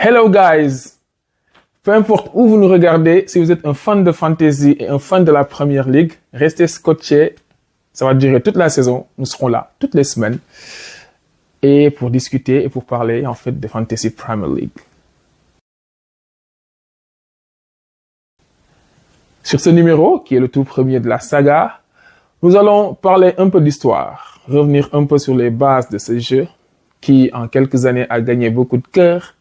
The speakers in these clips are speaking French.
Hello guys! Peu importe où vous nous regardez, si vous êtes un fan de fantasy et un fan de la Première Ligue, restez scotchés. Ça va durer toute la saison. Nous serons là toutes les semaines. Et pour discuter et pour parler en fait de Fantasy Premier League. Sur ce numéro, qui est le tout premier de la saga, nous allons parler un peu d'histoire, revenir un peu sur les bases de ce jeu, qui en quelques années a gagné beaucoup de cœur.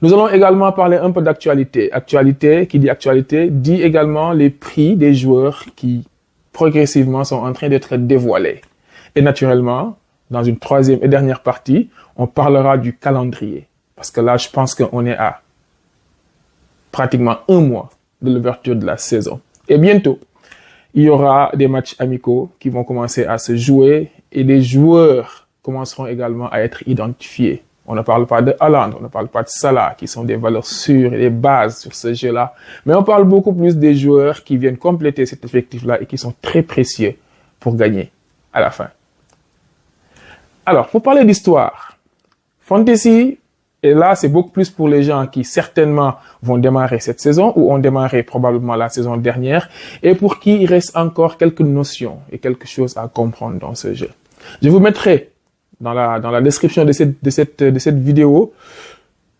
Nous allons également parler un peu d'actualité. Actualité, qui dit actualité, dit également les prix des joueurs qui progressivement sont en train d'être dévoilés. Et naturellement, dans une troisième et dernière partie, on parlera du calendrier. Parce que là, je pense qu'on est à pratiquement un mois de l'ouverture de la saison. Et bientôt, il y aura des matchs amicaux qui vont commencer à se jouer et des joueurs commenceront également à être identifiés. On ne parle pas de Haaland, on ne parle pas de Salah, qui sont des valeurs sûres et des bases sur ce jeu-là. Mais on parle beaucoup plus des joueurs qui viennent compléter cet effectif-là et qui sont très précieux pour gagner à la fin. Alors, pour parler d'histoire, Fantasy, et là, c'est beaucoup plus pour les gens qui certainement vont démarrer cette saison ou ont démarré probablement la saison dernière et pour qui il reste encore quelques notions et quelque chose à comprendre dans ce jeu. Je vous mettrai dans la description de cette vidéo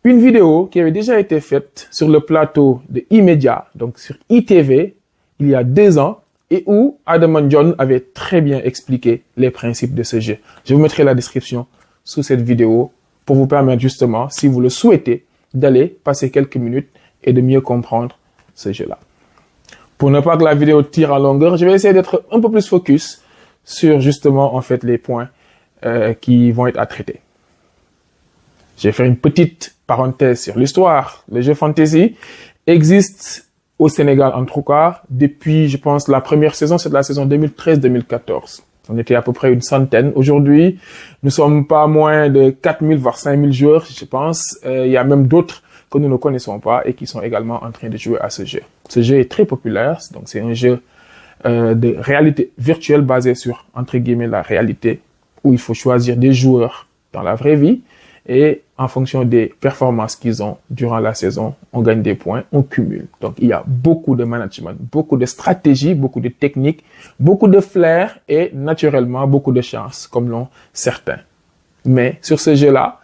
une vidéo qui avait déjà été faite sur le plateau de E-Media, donc sur ITV, il y a 2 ans, et où Adam John avait très bien expliqué les principes de ce jeu. Je vous mettrai la description sous cette vidéo pour vous permettre justement, si vous le souhaitez, d'aller passer quelques minutes et de mieux comprendre ce jeu-là. Pour ne pas que la vidéo tire en longueur, je vais essayer d'être un peu plus focus sur justement en fait les points qui vont être à traiter. Je vais faire une petite parenthèse sur l'histoire. Le jeu fantasy existe au Sénégal en tout cas depuis, je pense, la première saison, c'est de la saison 2013-2014. On était à peu près une centaine. Aujourd'hui, nous sommes pas moins de 4000 voire 5000 joueurs, je pense. Il y a même d'autres que nous ne connaissons pas et qui sont également en train de jouer à ce jeu. Ce jeu est très populaire, donc c'est un jeu de réalité virtuelle basé sur, entre guillemets, la réalité, où il faut choisir des joueurs dans la vraie vie et en fonction des performances qu'ils ont durant la saison, on gagne des points, on cumule. Donc, il y a beaucoup de management, beaucoup de stratégie, beaucoup de techniques, beaucoup de flair et naturellement beaucoup de chance, comme l'ont certains. Mais sur ce jeu-là,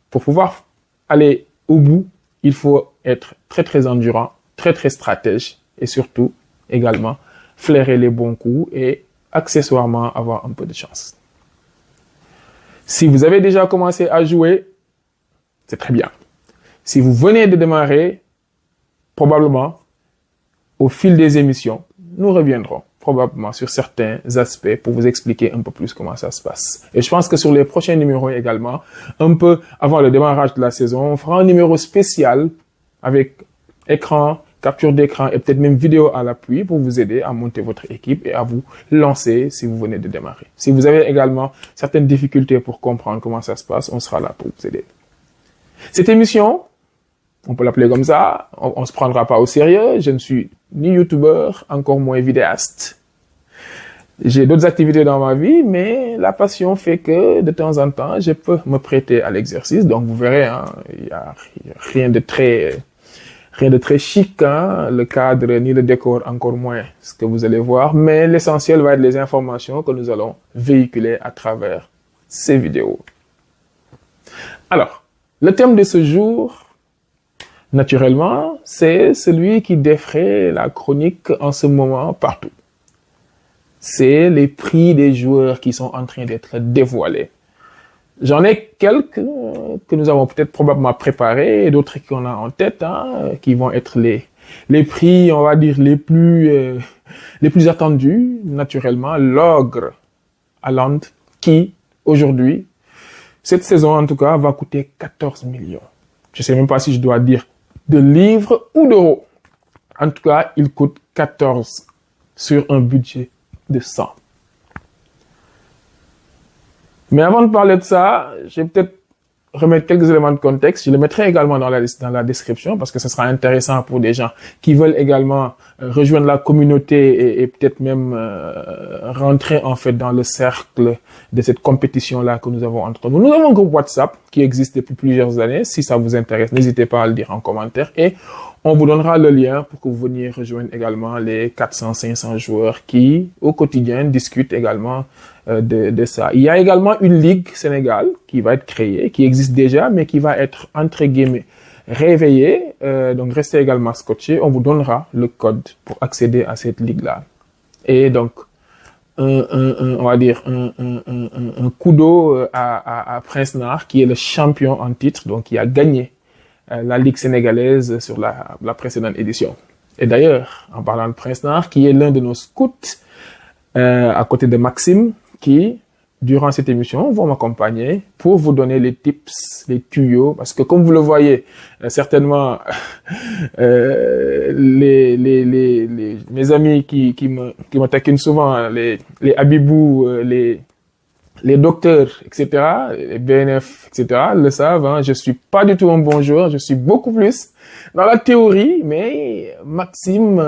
pour pouvoir aller au bout, il faut être très, très endurant, très, très stratège et surtout, également, flairer les bons coups et accessoirement avoir un peu de chance. Si vous avez déjà commencé à jouer, c'est très bien. Si vous venez de démarrer, probablement, au fil des émissions, nous reviendrons probablement sur certains aspects pour vous expliquer un peu plus comment ça se passe. Et je pense que sur les prochains numéros également, un peu avant le démarrage de la saison, on fera un numéro spécial avec écran, capture d'écran et peut-être même vidéo à l'appui pour vous aider à monter votre équipe et à vous lancer si vous venez de démarrer. Si vous avez également certaines difficultés pour comprendre comment ça se passe, on sera là pour vous aider. Cette émission, on peut l'appeler comme ça, on se prendra pas au sérieux. Je ne suis ni youtubeur, encore moins vidéaste. J'ai d'autres activités dans ma vie, mais la passion fait que de temps en temps, je peux me prêter à l'exercice. Donc vous verrez, hein, il y a rien de très chic, hein, le cadre ni le décor, encore moins ce que vous allez voir. Mais l'essentiel va être les informations que nous allons véhiculer à travers ces vidéos. Alors, le thème de ce jour, naturellement, c'est celui qui défraie la chronique en ce moment partout. C'est les prix des joueurs qui sont en train d'être dévoilés. J'en ai quelques que nous avons peut-être probablement préparés et d'autres qu'on a en tête, hein, qui vont être les prix, on va dire, les plus attendus. Naturellement, l'ogre Haaland qui, aujourd'hui, cette saison en tout cas, va coûter 14 millions. Je sais même pas si je dois dire de livres ou d'euros. En tout cas, il coûte 14 sur un budget de 100. Mais avant de parler de ça, je vais peut-être remettre quelques éléments de contexte. Je le mettrai également dans la description parce que ce sera intéressant pour des gens qui veulent également rejoindre la communauté et peut-être même rentrer en fait dans le cercle de cette compétition-là que nous avons entre nous. Nous avons un groupe WhatsApp qui existe depuis plusieurs années. Si ça vous intéresse, n'hésitez pas à le dire en commentaire et on vous donnera le lien pour que vous veniez rejoindre également les 400-500 joueurs qui, au quotidien, discutent également de ça. Il y a également une ligue Sénégal qui va être créée, qui existe déjà, mais qui va être, entre guillemets, réveillée. Donc, restez également scotchés. On vous donnera le code pour accéder à cette ligue-là. Et donc, on va dire, un coup d'eau à Prince Nar, qui est le champion en titre, donc qui a gagné la Ligue sénégalaise sur la précédente édition. Et d'ailleurs, en parlant de Prince Nar, qui est l'un de nos scouts, à côté de Maxime, qui, durant cette émission, vont m'accompagner pour vous donner les tips, les tuyaux, parce que comme vous le voyez, certainement, mes amis qui me taquinent souvent, les Habibou, les docteurs, etc., les BNF, etc., le savent, hein, je suis pas du tout un bon joueur, je suis beaucoup plus dans la théorie, mais Maxime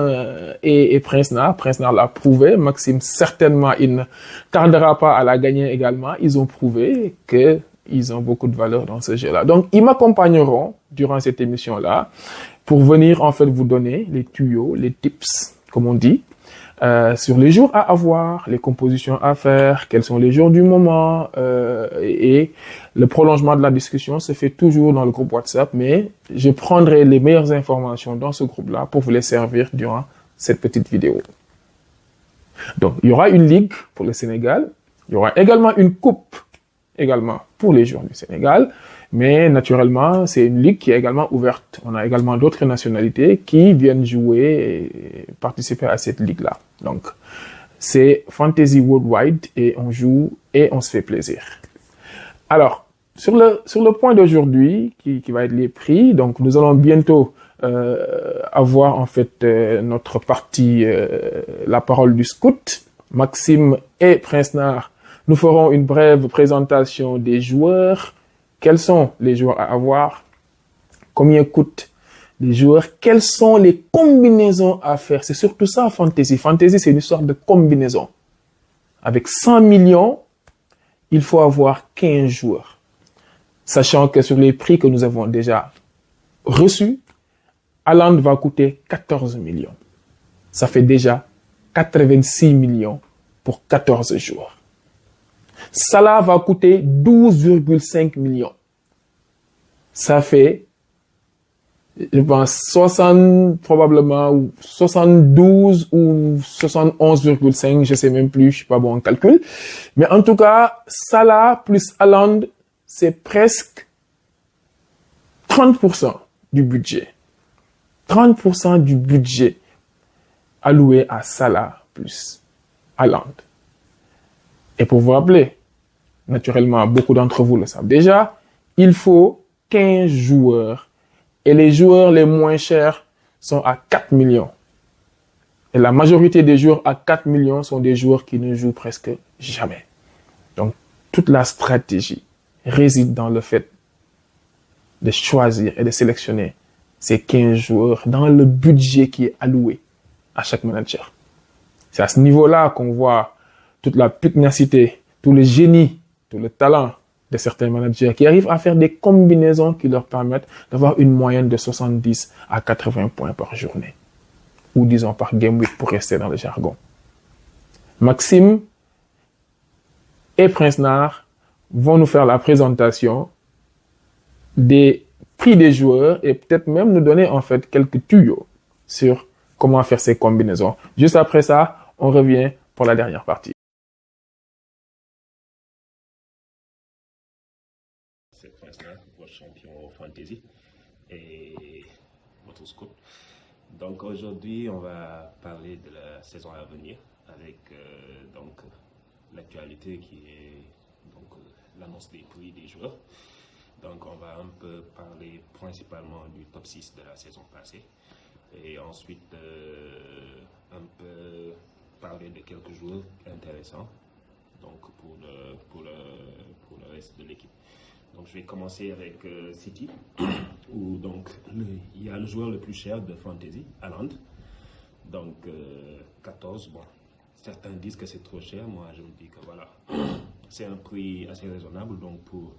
et Prince Nar l'a prouvé, Maxime certainement, il ne tardera pas à la gagner également, ils ont prouvé que ils ont beaucoup de valeur dans ce jeu-là. Donc, ils m'accompagneront durant cette émission-là pour venir en fait vous donner les tuyaux, les tips, comme on dit, sur les jours à avoir, les compositions à faire, quels sont les jours du moment, et le prolongement de la discussion se fait toujours dans le groupe WhatsApp, mais je prendrai les meilleures informations dans ce groupe-là pour vous les servir durant cette petite vidéo. Donc, il y aura une ligue pour le Sénégal, il y aura également une coupe également pour les joueurs du Sénégal, mais naturellement, c'est une ligue qui est également ouverte. On a également d'autres nationalités qui viennent jouer et participer à cette ligue-là. Donc, c'est Fantasy Worldwide et on joue et on se fait plaisir. Alors, sur le point d'aujourd'hui, qui va être les prix, donc nous allons bientôt avoir en fait notre partie, la parole du scout. Maxime et Prince Nar, nous ferons une brève présentation des joueurs. Quels sont les joueurs à avoir? Combien coûtent les joueurs? Quelles sont les combinaisons à faire? C'est surtout ça, Fantasy. Fantasy, c'est une sorte de combinaison. Avec 100 millions, il faut avoir 15 joueurs. Sachant que sur les prix que nous avons déjà reçus, Haaland va coûter 14 millions. Ça fait déjà 86 millions pour 14 joueurs. Salah va coûter 12,5 millions. Ça fait, je pense, 60 probablement, ou 72 ou 71,5, je sais même plus, je suis pas bon en calcul. Mais en tout cas, Salah plus Haaland, c'est presque 30% du budget. 30% du budget alloué à Salah plus Haaland. Et pour vous rappeler, naturellement, beaucoup d'entre vous le savent déjà, il faut 15 joueurs. Et les joueurs les moins chers sont à 4 millions. Et la majorité des joueurs à 4 millions sont des joueurs qui ne jouent presque jamais. Donc, toute la stratégie réside dans le fait de choisir et de sélectionner ces 15 joueurs dans le budget qui est alloué à chaque manager. C'est à ce niveau-là qu'on voit toute la pugnacité, tout le génie, tout le talent de certains managers qui arrivent à faire des combinaisons qui leur permettent d'avoir une moyenne de 70 à 80 points par journée. Ou disons par game week pour rester dans le jargon. Maxime et Prince Nar vont nous faire la présentation des prix des joueurs et peut-être même nous donner en fait quelques tuyaux sur comment faire ces combinaisons. Juste après ça, on revient pour la dernière partie. C'est Prince Nar, votre champion fantasy et votre scout. Donc aujourd'hui, on va parler de la saison à venir avec donc l'actualité qui est donc l'annonce des prix des joueurs. Donc on va un peu parler principalement du top 6 de la saison passée et ensuite un peu parler de quelques joueurs intéressants donc pour le reste de l'équipe. Donc je vais commencer avec City, où donc il y a le joueur le plus cher de Fantasy, Haaland. Donc 14, bon, certains disent que c'est trop cher, moi je me dis que voilà, c'est un prix assez raisonnable, donc pour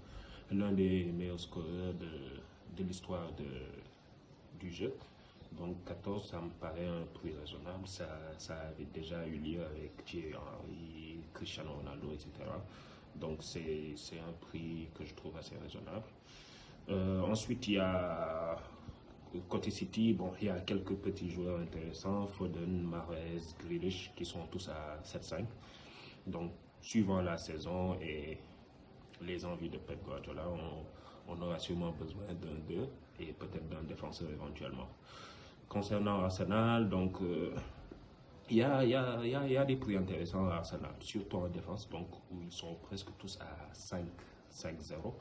l'un des meilleurs scoreurs de l'histoire du jeu. Donc 14, ça me paraît un prix raisonnable, ça avait déjà eu lieu avec Thierry Henry, Cristiano Ronaldo, etc. Donc c'est un prix que je trouve assez raisonnable. Ensuite, il y a côté City, bon, il y a quelques petits joueurs intéressants, Foden, Mahrez, Grealish, qui sont tous à 7,5. Donc, suivant la saison et les envies de Pep Guardiola, on aura sûrement besoin d'un d'eux et peut-être d'un défenseur éventuellement. Concernant Arsenal, donc il y a des prix intéressants à Arsenal, surtout en défense, donc où ils sont presque tous à 5-0.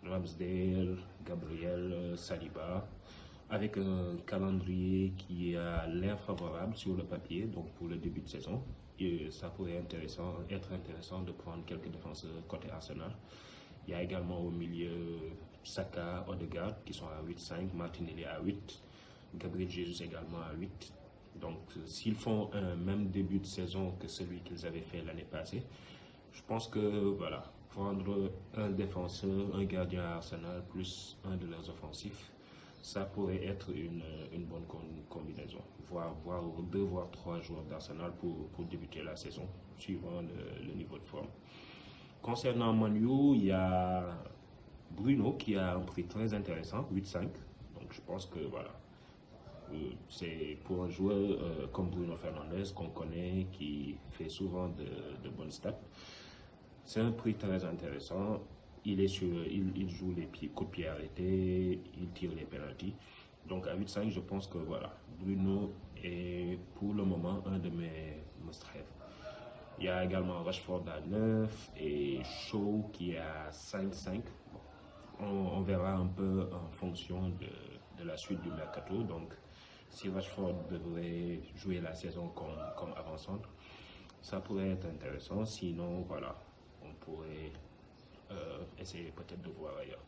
Ramsdale, Gabriel, Saliba, avec un calendrier qui a l'air favorable sur le papier, donc pour le début de saison. Et ça pourrait être intéressant de prendre quelques défenseurs côté Arsenal. Il y a également au milieu Saka, Odegaard qui sont à 8,5, Martinelli à 8, Gabriel Jesus également à 8. Donc s'ils font un même début de saison que celui qu'ils avaient fait l'année passée, je pense que voilà, prendre un défenseur, un gardien à Arsenal plus un de leurs offensifs, ça pourrait être une bonne combinaison. Voire 2 voire 3 joueurs d'Arsenal pour débuter la saison, suivant le niveau de forme. Concernant Manu, il y a Bruno qui a un prix très intéressant, 8,5. Donc je pense que voilà, c'est pour un joueur comme Bruno Fernandes qu'on connaît, qui fait souvent de bonnes stats. C'est un prix très intéressant. Il joue les coups de pied arrêtés, il tire les pénaltys. Donc à 8,5, je pense que voilà, Bruno est pour le moment un de mes must-have. Il y a également Rashford à 9 et Shaw qui est à 5,5. On verra un peu en fonction de la suite du mercato. Donc si Rashford devrait jouer la saison comme avant-centre, ça pourrait être intéressant. Sinon, voilà, on pourrait essayer peut-être de voir ailleurs.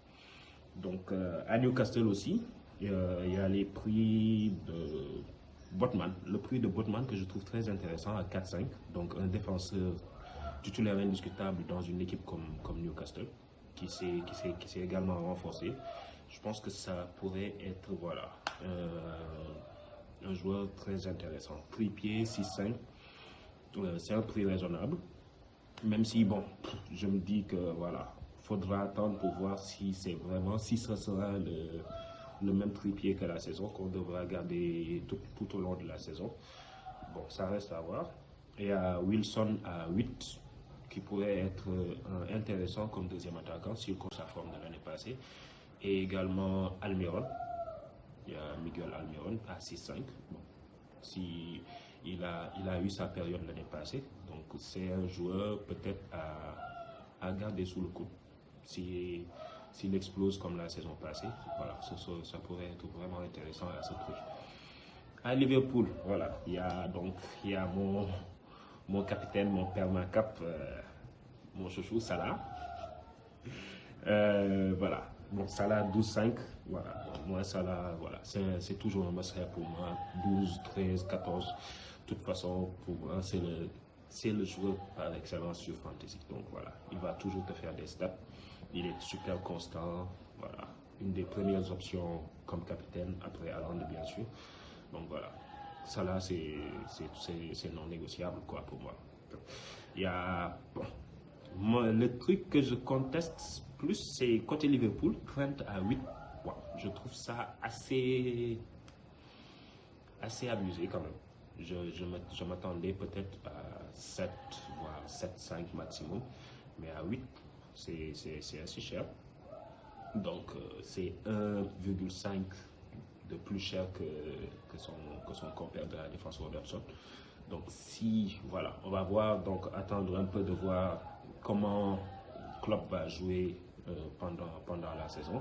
Donc à Newcastle aussi, il y a les prix de Botman. Le prix de Botman que je trouve très intéressant à 4,5. Donc un défenseur titulaire indiscutable dans une équipe comme Newcastle, qui s'est également renforcé. Je pense que ça pourrait être voilà, un joueur très intéressant. Prix pied 6,5. C'est un prix raisonnable. Même si, bon, je me dis que voilà, faudra attendre pour voir si ce sera le même tripied que la saison, qu'on devra garder tout au long de la saison. Bon, ça reste à voir. Et à Wilson à 8, qui pourrait être intéressant comme deuxième attaquant, s'il compte sa forme de l'année passée. Et également Almiron. Il y a Miguel Almiron à 6,5. Bon, si il a eu sa période l'année passée, donc c'est un joueur peut-être à garder sous le coude. S'il explose comme la saison passée, voilà, ça pourrait être vraiment intéressant à ce prix. À Liverpool, voilà, il y a mon capitaine, mon père ma cap, mon chouchou Salah. Voilà, bon, Salah 12,5, voilà, moi Salah, voilà, c'est toujours un must-have pour moi, 12, 13, 14. De toute façon, pour moi, c'est le joueur par excellence sur Fantasy. Donc voilà, il va toujours te faire des stats. Il est super constant. Voilà, une des premières options comme capitaine après Haaland, bien sûr. Donc voilà, ça là, c'est non négociable quoi pour moi. Il y a le truc que je conteste plus, c'est côté Liverpool, Trent à 8. Wow, je trouve ça assez abusé quand même. Je m'attendais peut-être à 7, voire 7,5 maximum, mais à 8, c'est assez cher. Donc, c'est 1,5 de plus cher que son compère de la défense Robertson. Donc, si, voilà, on va voir, donc attendre un peu de voir comment Klopp va jouer pendant la saison.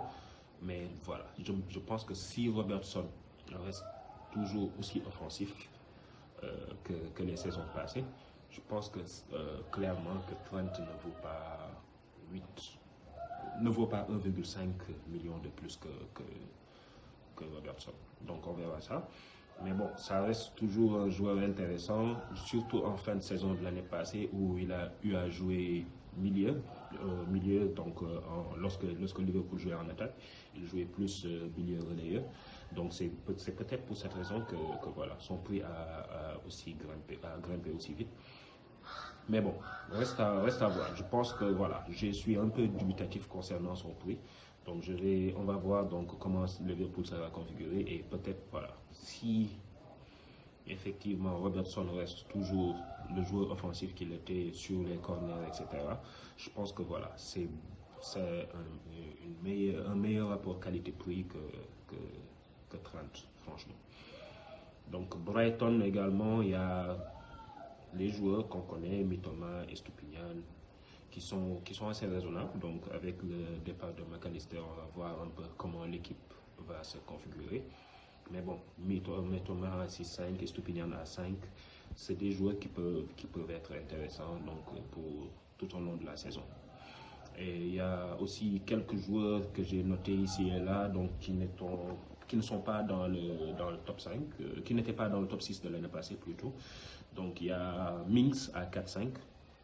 Mais voilà, je pense que si Robertson reste toujours aussi offensif que les saisons passées, je pense que clairement que Trent ne vaut pas 8. ne vaut pas 1,5 million de plus que Robertson. Donc on verra ça. Mais bon, ça reste toujours un joueur intéressant, surtout en fin de saison de l'année passée où il a eu à jouer milieu donc lorsque Liverpool jouait en attaque, il jouait plus milieu relayeur. Donc c'est peut-être pour cette raison que voilà, son prix a aussi grimpé aussi vite. Mais bon, reste à voir. Je pense que voilà, je suis un peu dubitatif concernant son prix. Donc on va voir donc comment le Liverpool sera configuré et peut-être voilà, si effectivement Robertson reste toujours le joueur offensif qu'il était sur les corners, etc. Je pense que voilà, c'est un meilleur rapport qualité-prix que Trent, franchement. Donc Brighton également, il y a les joueurs qu'on connaît, Mitoma et Stupinian, qui sont assez raisonnables. Donc avec le départ de McAllister, on va voir un peu comment l'équipe va se configurer. Mais bon, Mitoma à 6-5 et Stupinian à 5, c'est des joueurs qui peuvent être intéressants donc, pour tout au long de la saison. Et il y a aussi quelques joueurs que j'ai notés ici et là, donc qui ne sont pas dans le top 5, qui n'étaient pas dans le top 6 de l'année passée plutôt. Donc il y a Minks à 4-5,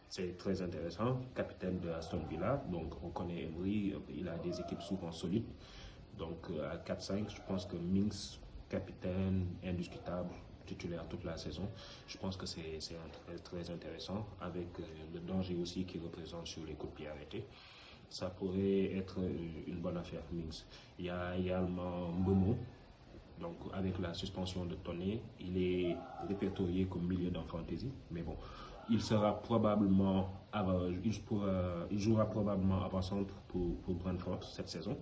c'est très intéressant, capitaine de Aston Villa. Donc on connaît Emery, il a des équipes souvent solides. Donc à 4-5, je pense que Minks, capitaine, indiscutable, titulaire toute la saison, je pense que c'est très intéressant, avec le danger aussi qu'il représente sur les coups de pied arrêtés. Ça pourrait être une bonne affaire, Minks. Il y a également Mbeumo. Donc, avec la suspension de Toney, il est répertorié comme milieu dans Fantasy. Mais bon, il sera probablement il jouera probablement avant-centre pour Brentford cette saison,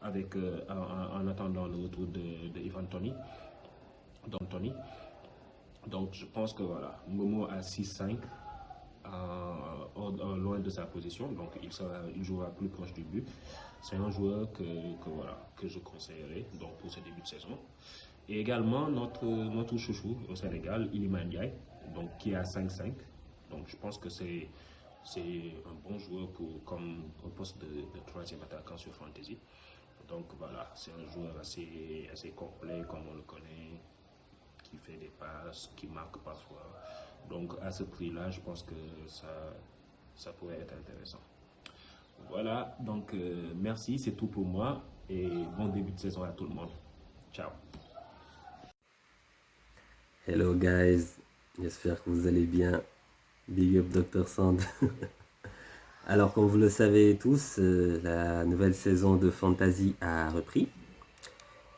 avec en attendant le retour de Ivan Toney. Donc, je pense que voilà, Momo à 6-5, loin de sa position, donc il jouera plus proche du but. C'est un joueur que je conseillerais donc, pour ce début de saison. Et également notre chouchou au Sénégal, Iliman Ndiaye, donc qui est à 5-5. Donc je pense que c'est un bon joueur comme au poste de troisième attaquant sur Fantasy. Donc voilà, c'est un joueur assez complet comme on le connaît, qui fait des passes, qui marque parfois. Donc à ce prix-là, je pense que ça pourrait être intéressant. Voilà, donc merci, c'est tout pour moi et bon début de saison à tout le monde. Ciao. Hello guys, j'espère que vous allez bien. Big up Dr Sand. Alors comme vous le savez tous, la nouvelle saison de Fantasy a repris.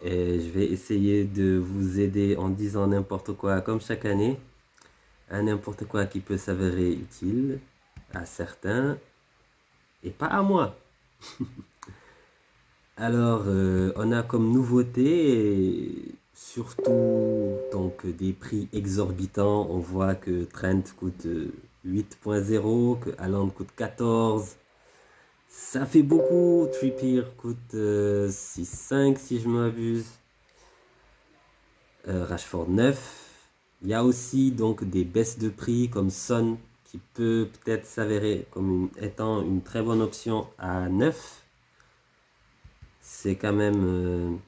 Et je vais essayer de vous aider en disant n'importe quoi comme chaque année. Un n'importe quoi qui peut s'avérer utile à certains et pas à moi. Alors on a comme nouveauté surtout donc des prix exorbitants. On voit que Trent coûte 8.0, que Haaland coûte 14. Ça fait beaucoup. Trippier coûte 6.5 si je m'abuse. Rashford 9. Il y a aussi donc des baisses de prix comme Son qui peut peut-être s'avérer comme étant une très bonne option à 9. C'est quand même...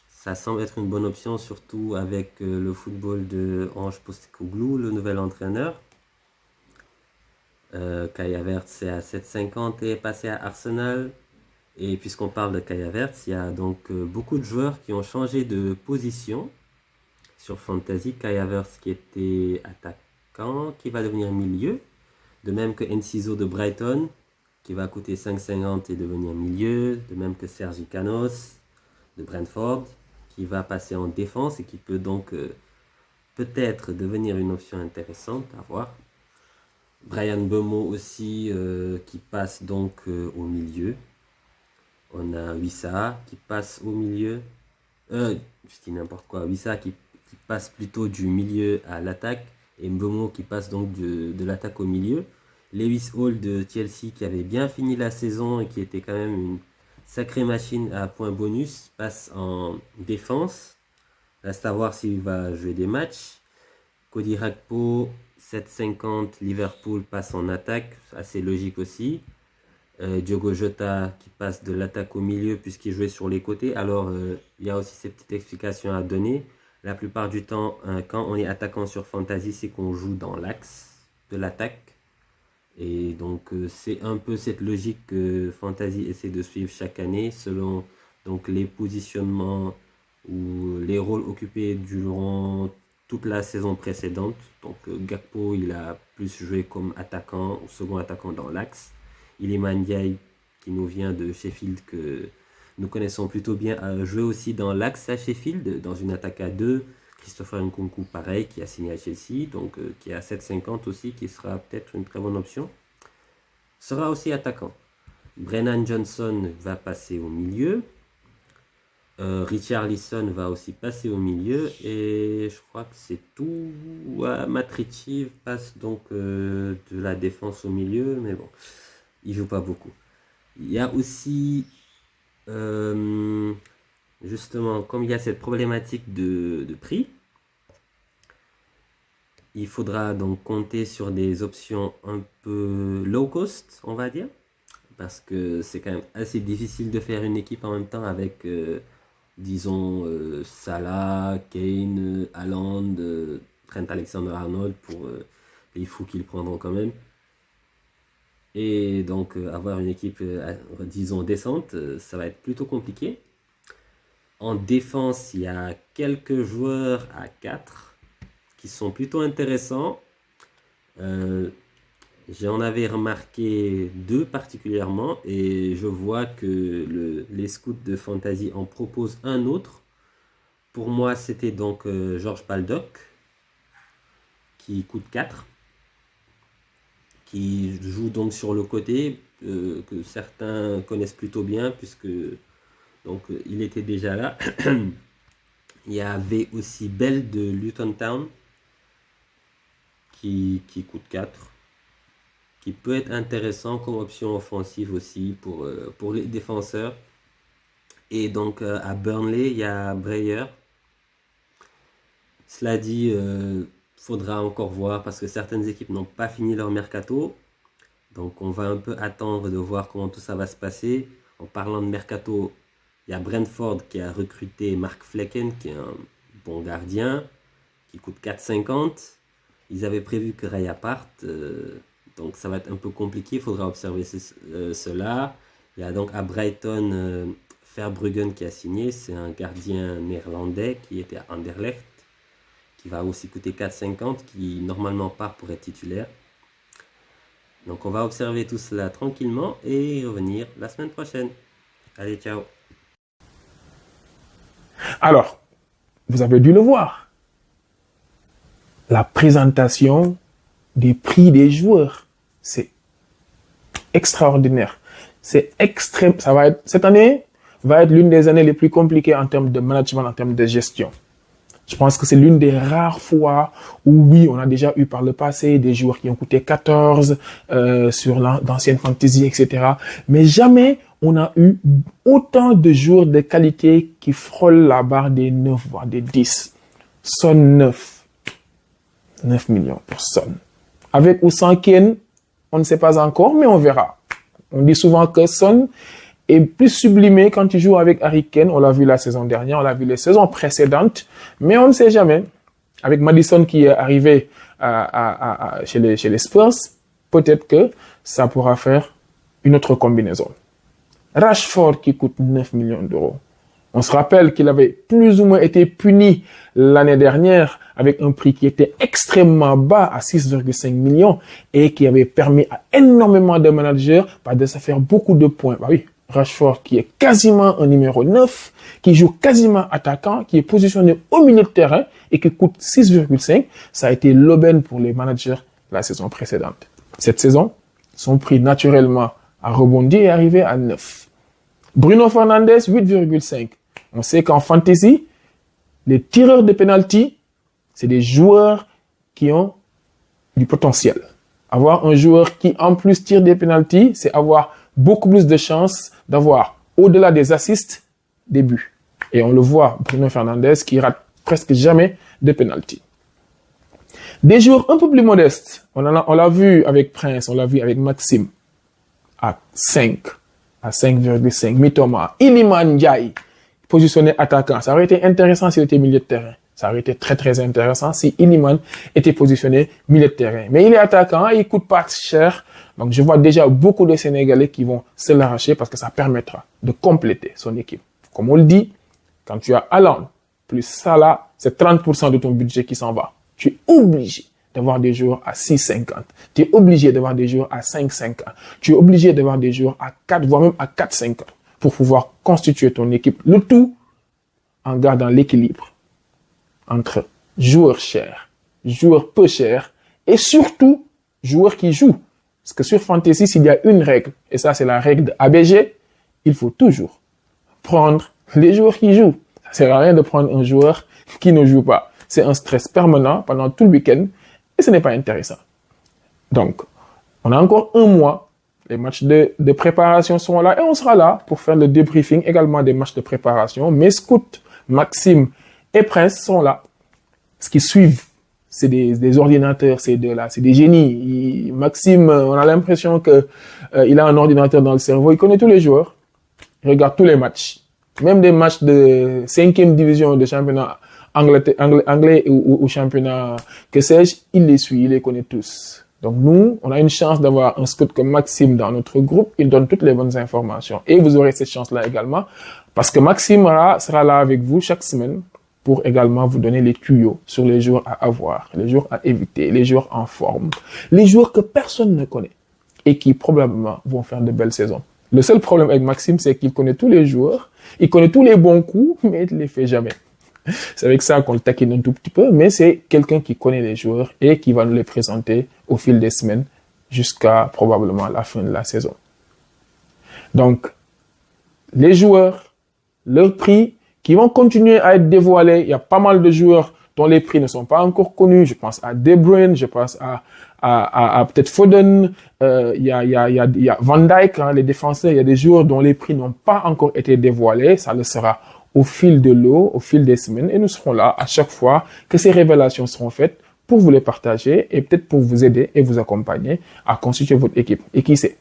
ça semble être une bonne option, surtout avec le football de Ange Postecoglou, le nouvel entraîneur. Kai Havertz est à 7,50 et est passé à Arsenal. Et puisqu'on parle de Kai Havertz, il y a donc beaucoup de joueurs qui ont changé de position sur Fantasy. Kai Havertz qui était attaquant, qui va devenir milieu. De même que Enciso de Brighton, qui va coûter 5,50 et devenir milieu. De même que Sergi Canos de Brentford, qui va passer en défense et qui peut donc peut-être devenir une option intéressante à voir. Brian Mbeumo aussi qui passe donc au milieu. On a Wissa qui passe au milieu. Je dis n'importe quoi. Wissa qui passe plutôt du milieu à l'attaque et Mbeumo qui passe donc de l'attaque au milieu. Lewis Hall de Chelsea qui avait bien fini la saison et qui était quand même une sacrée machine à points bonus passe en défense. Reste à voir s'il va jouer des matchs. Cody Gakpo 7,50, Liverpool passe en attaque, assez logique aussi. Diogo Jota qui passe de l'attaque au milieu puisqu'il jouait sur les côtés. Alors, il y a aussi cette petite explication à donner. La plupart du temps, quand on est attaquant sur Fantasy, c'est qu'on joue dans l'axe de l'attaque. Et donc, c'est un peu cette logique que Fantasy essaie de suivre chaque année selon donc, les positionnements ou les rôles occupés durant toute la saison précédente. Donc, Gakpo, il a plus joué comme attaquant ou second attaquant dans l'axe. Iliman Ndiaye, qui nous vient de Sheffield, que nous connaissons plutôt bien, a joué aussi dans l'axe à Sheffield, dans une attaque à 2. Christopher Nkunku, pareil, qui a signé à Chelsea, donc qui est à 7,50 aussi, qui sera peut-être une très bonne option. Sera aussi attaquant. Brennan Johnson va passer au milieu. Richarlison va aussi passer au milieu. Et je crois que c'est tout. Matrici passe donc de la défense au milieu, mais bon, il joue pas beaucoup. Il y a aussi... justement, comme il y a cette problématique de prix, il faudra donc compter sur des options un peu low cost, on va dire, parce que c'est quand même assez difficile de faire une équipe en même temps avec, disons, Salah, Kane, Haaland, Trent Alexander-Arnold pour les fous qu'ils prendront quand même. Et donc, avoir une équipe, disons, décente, ça va être plutôt compliqué. En défense, il y a quelques joueurs à 4 qui sont plutôt intéressants. J'en avais remarqué 2 particulièrement et je vois que les scouts de Fantasy en proposent un autre. Pour moi, c'était donc George Baldock qui coûte 4, qui joue donc sur le côté, que certains connaissent plutôt bien puisque donc, il était déjà là. Il y avait aussi Bell de Luton Town qui coûte 4, qui peut être intéressant comme option offensive aussi pour les défenseurs. Et donc, à Burnley, il y a Breyer. Cela dit, faudra encore voir parce que certaines équipes n'ont pas fini leur mercato. Donc, on va un peu attendre de voir comment tout ça va se passer. En parlant de mercato, il y a Brentford qui a recruté Mark Flecken, qui est un bon gardien, qui coûte 4,50. Ils avaient prévu que Raya parte, donc ça va être un peu compliqué, il faudra observer cela. Il y a donc à Brighton Verbruggen qui a signé, c'est un gardien néerlandais qui était à Anderlecht, qui va aussi coûter 4,50, qui normalement part pour être titulaire. Donc on va observer tout cela tranquillement et revenir la semaine prochaine. Allez, ciao. Alors, vous avez dû le voir. La présentation des prix des joueurs, c'est extraordinaire. C'est extrême. Cette année va être l'une des années les plus compliquées en termes de management, en termes de gestion. Je pense que c'est l'une des rares fois où, oui, on a déjà eu par le passé des joueurs qui ont coûté 14 sur l'ancienne fantasy, etc. Mais jamais on a eu autant de joueurs de qualité qui frôlent la barre des 9, voire des 10. Son 9 millions pour Son. Avec ou sans Kane, on ne sait pas encore, mais on verra. On dit souvent que Son est plus sublimé quand il joue avec Harry Kane. On l'a vu la saison dernière, on l'a vu les saisons précédentes, mais on ne sait jamais. Avec Maddison qui est arrivé chez les Spurs, peut-être que ça pourra faire une autre combinaison. Rashford qui coûte 9 millions d'euros. On se rappelle qu'il avait plus ou moins été puni l'année dernière avec un prix qui était extrêmement bas à 6,5 millions et qui avait permis à énormément de managers de se faire beaucoup de points. Bah oui, Rashford qui est quasiment un numéro 9, qui joue quasiment attaquant, qui est positionné au milieu de terrain et qui coûte 6,5. Ça a été l'aubaine pour les managers la saison précédente. Cette saison, son prix naturellement a rebondi et est arrivé à 9. Bruno Fernandes, 8,5. On sait qu'en fantasy, les tireurs de penalty, c'est des joueurs qui ont du potentiel. Avoir un joueur qui en plus tire des penalty, c'est avoir beaucoup plus de chances d'avoir, au-delà des assists, des buts. Et on le voit, Bruno Fernandes qui rate presque jamais de penalty. Des joueurs un peu plus modestes, on l'a vu avec Prince, on l'a vu avec Maxime. à 5, à 5,5. Mitoma, Iliman Ndiaye, positionné attaquant. Ça aurait été intéressant s'il était milieu de terrain. Ça aurait été très, très intéressant si Iliman était positionné milieu de terrain. Mais il est attaquant, il coûte pas cher. Donc, je vois déjà beaucoup de Sénégalais qui vont se l'arracher parce que ça permettra de compléter son équipe. Comme on le dit, quand tu as Haaland plus Salah, c'est 30% de ton budget qui s'en va. Tu es obligé d'avoir des joueurs à 6,50. Tu es obligé d'avoir des joueurs à 5,50. Tu es obligé d'avoir des joueurs à 4, voire même à 4,50 pour pouvoir constituer ton équipe. Le tout en gardant l'équilibre entre joueurs chers, joueurs peu chers et surtout joueurs qui jouent. Parce que sur Fantasy, s'il y a une règle, et ça c'est la règle de ABG, il faut toujours prendre les joueurs qui jouent. Ça sert à rien de prendre un joueur qui ne joue pas. C'est un stress permanent pendant tout le week-end et ce n'est pas intéressant. Donc, on a encore un mois. Les matchs de préparation sont là et on sera là pour faire le débriefing également des matchs de préparation. Mes scouts, Maxime et Prince sont là. Ce qui suivent, c'est des ordinateurs, ces deux-là, c'est des génies. Maxime, on a l'impression que il a un ordinateur dans le cerveau, il connaît tous les joueurs, il regarde tous les matchs. Même des matchs de 5e division de championnat anglais ou championnat, que sais-je, il les suit, il les connaît tous. Donc nous, on a une chance d'avoir un scout comme Maxime dans notre groupe. Il donne toutes les bonnes informations. Et vous aurez cette chance-là également, parce que Maxime sera là avec vous chaque semaine pour également vous donner les tuyaux sur les joueurs à avoir, les joueurs à éviter, les joueurs en forme, les joueurs que personne ne connaît et qui probablement vont faire de belles saisons. Le seul problème avec Maxime, c'est qu'il connaît tous les joueurs, il connaît tous les bons coups, mais il ne les fait jamais. C'est avec ça qu'on le taquine un tout petit peu, mais c'est quelqu'un qui connaît les joueurs et qui va nous les présenter au fil des semaines jusqu'à probablement la fin de la saison. Donc, les joueurs, leur prix, qui vont continuer à être dévoilés. Il y a pas mal de joueurs dont les prix ne sont pas encore connus. Je pense à De Bruyne, je pense à peut-être Foden, il y a Van Dijk, hein, les défenseurs. Il y a des joueurs dont les prix n'ont pas encore été dévoilés. Ça le sera au fil de l'eau, au fil des semaines, et nous serons là à chaque fois que ces révélations seront faites pour vous les partager et peut-être pour vous aider et vous accompagner à constituer votre équipe. Et qui sait,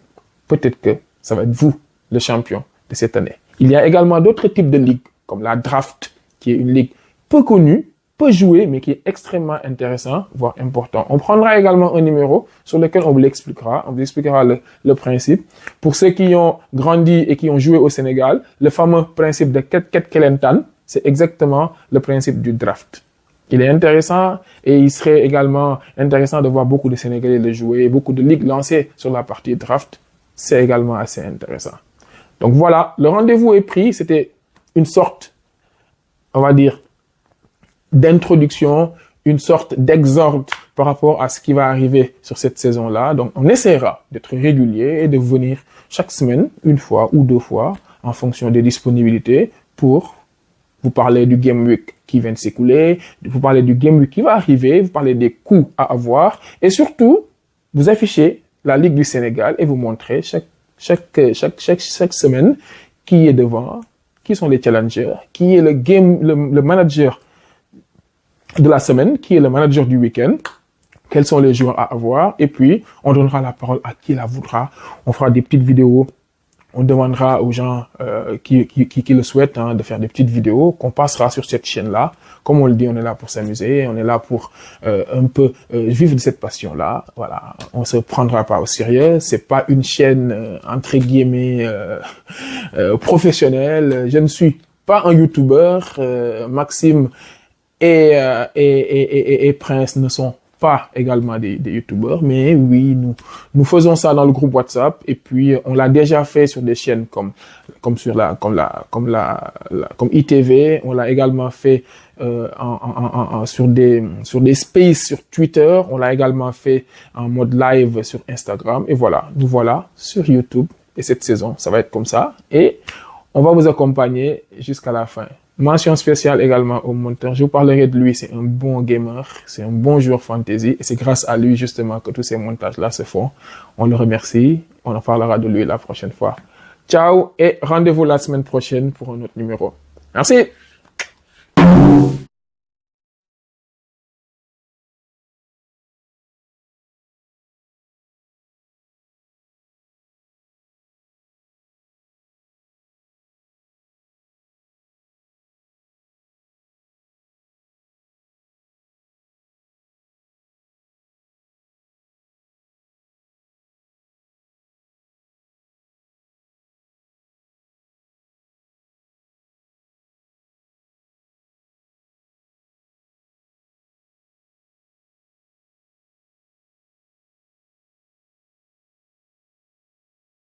peut-être que ça va être vous, le champion de cette année. Il y a également d'autres types de ligues, comme la draft, qui est une ligue peu connue, peu jouée, mais qui est extrêmement intéressant, voire important. On prendra également un numéro sur lequel on vous expliquera le principe. Pour ceux qui ont grandi et qui ont joué au Sénégal, le fameux principe de Ket Kelentan, c'est exactement le principe du draft. Il est intéressant et il serait également intéressant de voir beaucoup de Sénégalais le jouer, beaucoup de ligues lancées sur la partie draft. C'est également assez intéressant. Donc voilà, le rendez-vous est pris. C'était une sorte, on va dire, d'introduction, une sorte d'exorde par rapport à ce qui va arriver sur cette saison-là. Donc, on essaiera d'être régulier et de venir chaque semaine, une fois ou deux fois, en fonction des disponibilités, pour vous parler du Game Week qui vient de s'écouler, vous parler du Game Week qui va arriver, vous parler des coups à avoir, et surtout, vous afficher la Ligue du Sénégal et vous montrer chaque semaine qui est devant, qui sont les challengers, qui est le manager de la semaine, qui est le manager du week-end, quels sont les joueurs à avoir, et puis on donnera la parole à qui la voudra. On fera des petites vidéos, on demandera aux gens qui le souhaitent de faire des petites vidéos qu'on passera sur cette chaîne-là. Comme on le dit, on est là pour s'amuser, on est là pour un peu vivre de cette passion-là. Voilà, on se prendra pas au sérieux. C'est pas une chaîne entre guillemets professionnelle. Je ne suis pas un YouTuber. Maxime et Prince ne sont pas également des youtubeurs, mais oui, nous faisons ça dans le groupe WhatsApp, et puis on l'a déjà fait sur des chaînes comme ITV, on l'a également fait sur des spaces sur Twitter, on l'a également fait en mode live sur Instagram, et voilà, nous voilà sur YouTube, et cette saison, ça va être comme ça, et on va vous accompagner jusqu'à la fin. Mention spéciale également au monteur. Je vous parlerai de lui. C'est un bon gamer. C'est un bon joueur fantasy. Et c'est grâce à lui, justement, que tous ces montages-là se font. On le remercie. On en parlera de lui la prochaine fois. Ciao et rendez-vous la semaine prochaine pour un autre numéro. Merci.